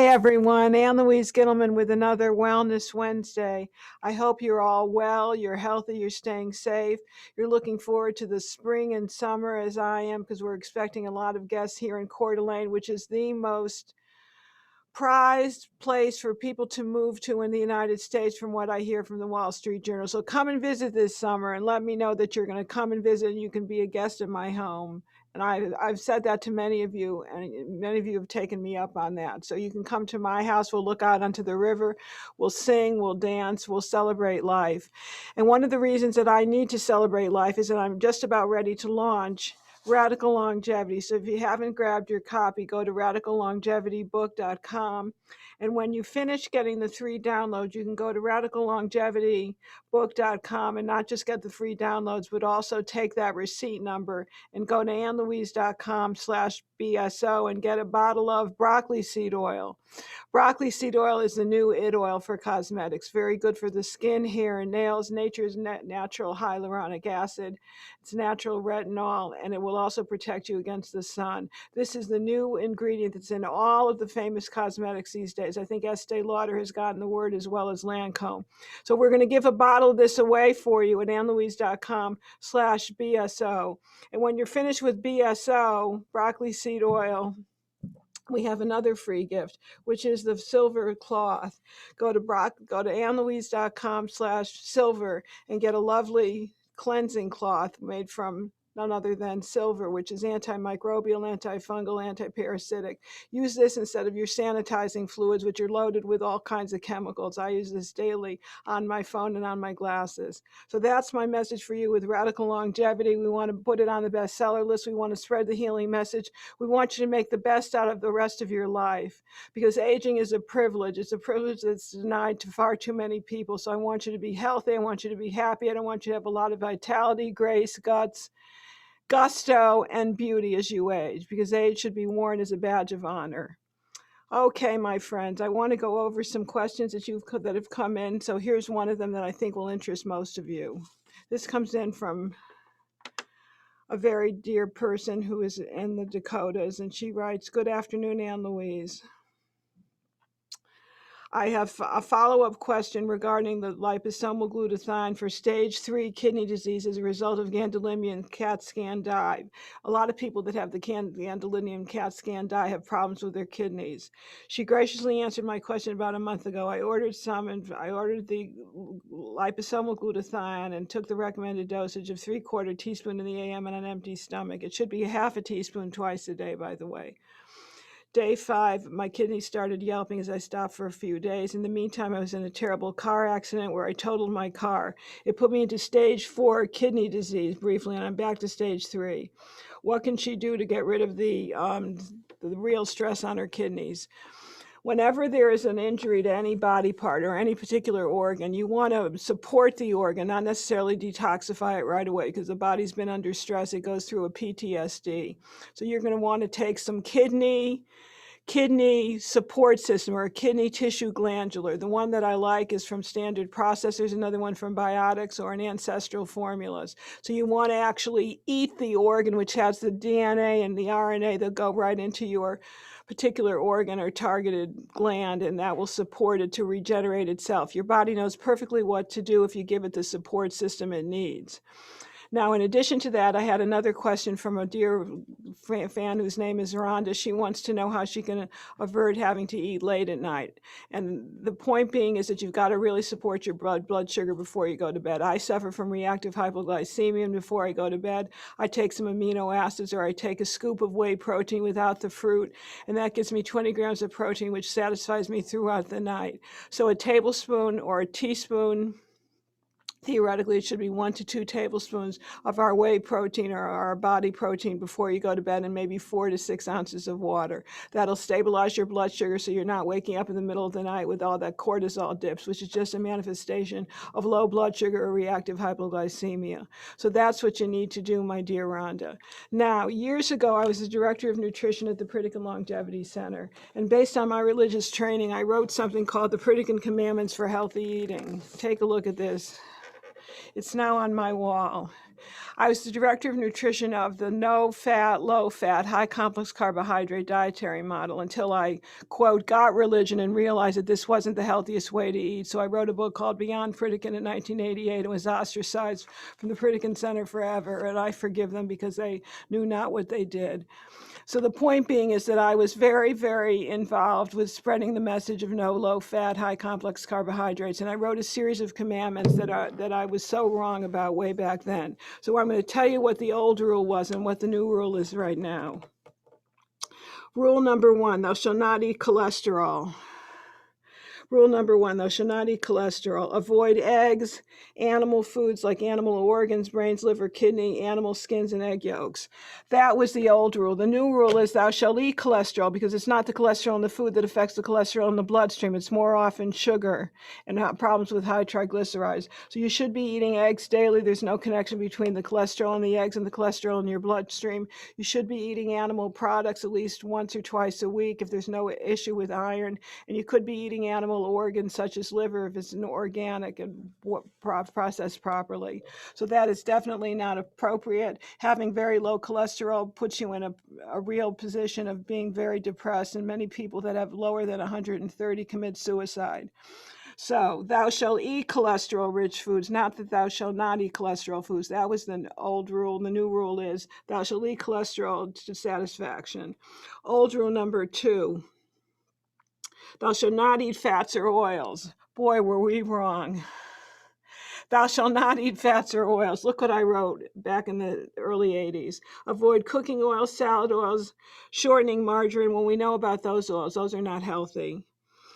everyone. Louise Gittleman with another Wellness Wednesday. I hope you're all well, you're healthy, you're staying safe. You're looking forward to the spring and summer as I am, because we're expecting a lot of guests here in Coeur d'Alene, which is the most prized place for people to move to in the United States, from what I hear from the Wall Street Journal. So come and visit this summer and let me know that you're going to come and visit, and you can be a guest at my home. And I've said that to many of you, and many of you have taken me up on that. So you can come to my house. We'll look out onto the river. We'll sing, we'll dance, we'll celebrate life. And one of the reasons that I need to celebrate life is that I'm just about ready to launch Radical Longevity. So if you haven't grabbed your copy, go to radicallongevitybook.com. And when you finish getting the 3 downloads, you can go to radicallongevitybook.com and not just get the free downloads, but also take that receipt number and go to annlouise.com/BSO and get a bottle of broccoli seed oil. Broccoli seed oil is the new it oil for cosmetics. Very good for the skin, hair, and nails. Nature's natural hyaluronic acid. It's natural retinol, and it will also protect you against the sun. This is the new ingredient that's in all of the famous cosmetics these days. I think Estee Lauder has gotten the word, as well as Lancome. So we're going to give a bottle of this away for you at annlouise.com/BSO. And when you're finished with BSO, broccoli seed oil, we have another free gift, which is the silver cloth. Go to annlouise.com/silver and get a lovely cleansing cloth made from none other than silver, which is antimicrobial, antifungal, antiparasitic. Use this instead of your sanitizing fluids, which are loaded with all kinds of chemicals. I use this daily on my phone and on my glasses. So that's my message for you with Radical Longevity. We want to put it on the bestseller list. We want to spread the healing message. We want you to make the best out of the rest of your life, because aging is a privilege. It's a privilege that's denied to far too many people. So I want you to be healthy. I want you to be happy. I don't want you to have a lot of vitality, grace, guts, gusto, and beauty as you age, because age should be worn as a badge of honor. Okay, my friends, I want to go over some questions that have come in. So here's one of them that I think will interest most of you. This comes in from a very dear person who is in the Dakotas, and she writes, "Good afternoon, Ann Louise. I have a follow-up question regarding the liposomal glutathione for stage 3 kidney disease as a result of gadolinium CAT scan dye. A lot of people that have the gadolinium CAT scan dye have problems with their kidneys." She graciously answered my question about a month ago. I ordered the liposomal glutathione and took the recommended dosage of 3/4 teaspoon in the AM on an empty stomach. It should be half a teaspoon twice a day, by the way. Day 5, my kidneys started yelping as I stopped for a few days. In the meantime, I was in a terrible car accident where I totaled my car. It put me into stage 4 kidney disease briefly, and I'm back to stage 3. What can she do to get rid of the real stress on her kidneys? Whenever there is an injury to any body part or any particular organ, you want to support the organ, not necessarily detoxify it right away, because the body's been under stress. It goes through a PTSD. So you're going to want to take some kidney support system, or a kidney tissue glandular. The one that I like is from Standard Processors, another one from Biotics, or an Ancestral Formulas. So you want to actually eat the organ, which has the DNA and the RNA that go right into your particular organ or targeted gland, and that will support it to regenerate itself. Your body knows perfectly what to do if you give it the support system it needs. Now, in addition to that, I had another question from a dear fan whose name is Rhonda. She wants to know how she can avert having to eat late at night. And the point being is that you've got to really support your blood sugar before you go to bed. I suffer from reactive hypoglycemia, and before I go to bed, I take some amino acids, or I take a scoop of whey protein without the fruit, and that gives me 20 grams of protein, which satisfies me throughout the night. So a tablespoon or a teaspoon, theoretically, it should be 1 to 2 tablespoons of our whey protein or our body protein before you go to bed, and maybe 4 to 6 ounces of water. That'll stabilize your blood sugar so you're not waking up in the middle of the night with all that cortisol dips, which is just a manifestation of low blood sugar or reactive hypoglycemia. So that's what you need to do, my dear Rhonda. Now, years ago, I was the director of nutrition at the Pritikin Longevity Center, and based on my religious training, I wrote something called the Pritikin Commandments for Healthy Eating. Take a look at this. It's now on my wall. I was the director of nutrition of the no-fat, low-fat, high-complex carbohydrate dietary model until I, quote, got religion and realized that this wasn't the healthiest way to eat. So I wrote a book called Beyond Pritikin in 1988 and was ostracized from the Pritikin Center forever. And I forgive them because they knew not what they did. So the point being is that I was very, very involved with spreading the message of no low-fat, high-complex carbohydrates, and I wrote a series of commandments that I was so wrong about way back then. So I'm going to tell you what the old rule was and what the new rule is right now. Rule number 1, thou shalt not eat cholesterol. Rule number 1, thou shalt not eat cholesterol. Avoid eggs, animal foods like animal organs, brains, liver, kidney, animal skins, and egg yolks. That was the old rule. The new rule is thou shalt eat cholesterol because it's not the cholesterol in the food that affects the cholesterol in the bloodstream. It's more often sugar and problems with high triglycerides. So you should be eating eggs daily. There's no connection between the cholesterol in the eggs and the cholesterol in your bloodstream. You should be eating animal products at least once or twice a week if there's no issue with iron. And you could be eating animal organs such as liver if it's an organic and processed properly. So that is definitely not appropriate. Having very low cholesterol puts you in a real position of being very depressed, and many people that have lower than 130 commit suicide. So thou shalt eat cholesterol-rich foods, not that thou shalt not eat cholesterol foods. That was the old rule. The new rule is thou shalt eat cholesterol to satisfaction. Old rule number 2, thou shalt not eat fats or oils. Boy, were we wrong. Thou shalt not eat fats or oils. Look what I wrote back in the early 80s. Avoid cooking oils, salad oils, shortening margarine. When we know about those oils, those are not healthy.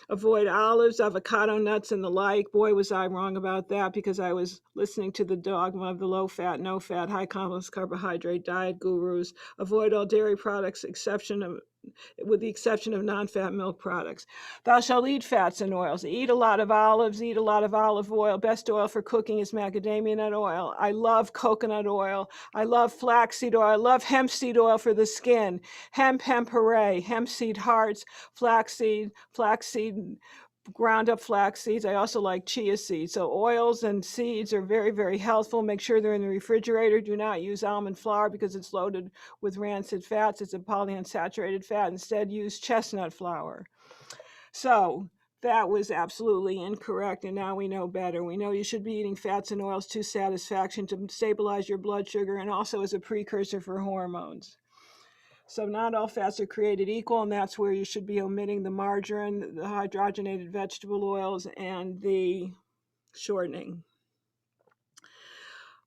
Avoid olives, avocado nuts, and the like. Boy, was I wrong about that because I was listening to the dogma of the low-fat, no-fat, high-complex carbohydrate diet gurus. Avoid all dairy products, with the exception of non-fat milk products. Thou shalt eat fats and oils. Eat a lot of olives, eat a lot of olive oil. Best oil for cooking is macadamia nut oil. I love coconut oil. I love flaxseed oil. I love hemp seed oil for the skin. Hemp, hooray. Hemp seed hearts, flaxseed, ground up flax seeds. I also like chia seeds. So oils and seeds are very, very healthful. Make sure they're in the refrigerator. Do not use almond flour because it's loaded with rancid fats. It's a polyunsaturated fat. Instead, use chestnut flour. So that was absolutely incorrect, and now we know better. We know you should be eating fats and oils to satisfaction to stabilize your blood sugar and also as a precursor for hormones. So not all fats are created equal, and that's where you should be omitting the margarine, the hydrogenated vegetable oils, and the shortening.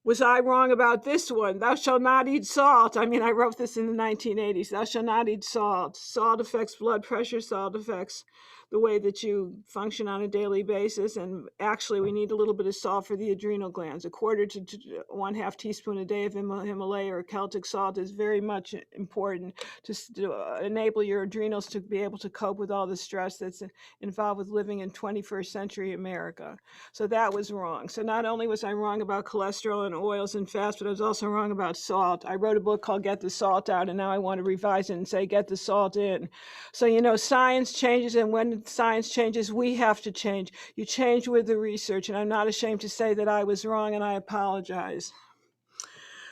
Was I wrong about this one? Thou shalt not eat salt. I mean, I wrote this in the 1980s. Thou shalt not eat salt. Salt affects blood pressure. Salt affects the way that you function on a daily basis. And actually, we need a little bit of salt for the adrenal glands. A quarter to 1/2 teaspoon a day of Himalaya or Celtic salt is very much important to enable your adrenals to be able to cope with all the stress that's involved with living in 21st century America. So that was wrong. So not only was I wrong about cholesterol and oils and fats, but I was also wrong about salt. I wrote a book called Get the Salt Out, and now I want to revise it and say get the salt in. So, science changes, and when science changes, we have to change. You change with the research, and I'm not ashamed to say that I was wrong, and I apologize.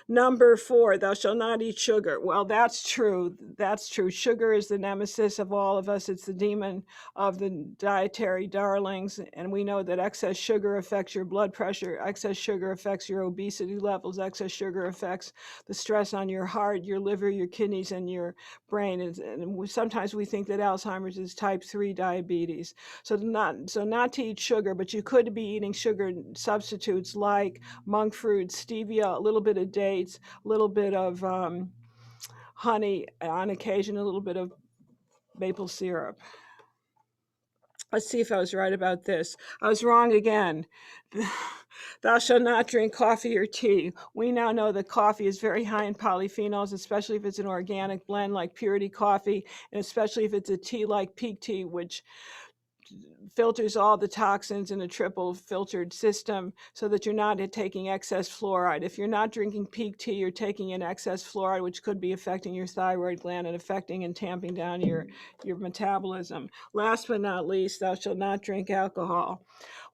Number 4, thou shalt not eat sugar. Well, that's true. That's true. Sugar is the nemesis of all of us. It's the demon of the dietary darlings. And we know that excess sugar affects your blood pressure. Excess sugar affects your obesity levels. Excess sugar affects the stress on your heart, your liver, your kidneys, and your brain. And sometimes we think that Alzheimer's is type 3 diabetes. So not to eat sugar, but you could be eating sugar substitutes like monk fruit, stevia, a little bit of dates, a little bit of honey, on occasion a little bit of maple syrup. Let's see if I was right about this. I was wrong again. Thou shalt not drink coffee or tea. We now know that coffee is very high in polyphenols, especially if it's an organic blend like Purity coffee, and especially if it's a tea like Peak Tea, which filters all the toxins in a triple filtered system so that you're not taking excess fluoride. If you're not drinking Peak Tea, you're taking in excess fluoride, which could be affecting your thyroid gland and affecting and tamping down your metabolism. Last but not least, thou shalt not drink alcohol.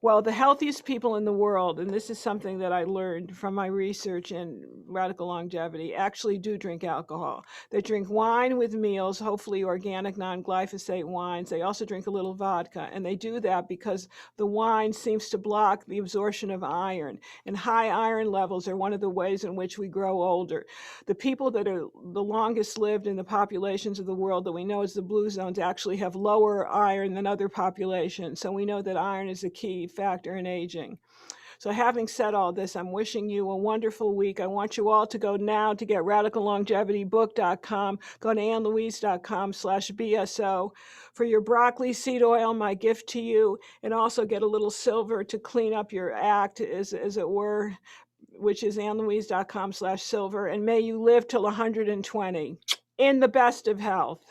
Well, the healthiest people in the world, and this is something that I learned from my research in radical longevity, actually do drink alcohol. They drink wine with meals, hopefully organic, non-glyphosate wines. They also drink a little vodka, and they do that because the wine seems to block the absorption of iron, and high iron levels are one of the ways in which we grow older. The people that are the longest lived in the populations of the world that we know as the blue zones actually have lower iron than other populations. So we know that iron is a key factor in aging. So having said all this, I'm wishing you a wonderful week. I want you all to go now to get radicallongevity.book.com. Go to annlouise.com/BSO for your broccoli seed oil, my gift to you, and also get a little silver to clean up your act, as it were, which is annlouise.com/silver. And may you live till 120 in the best of health.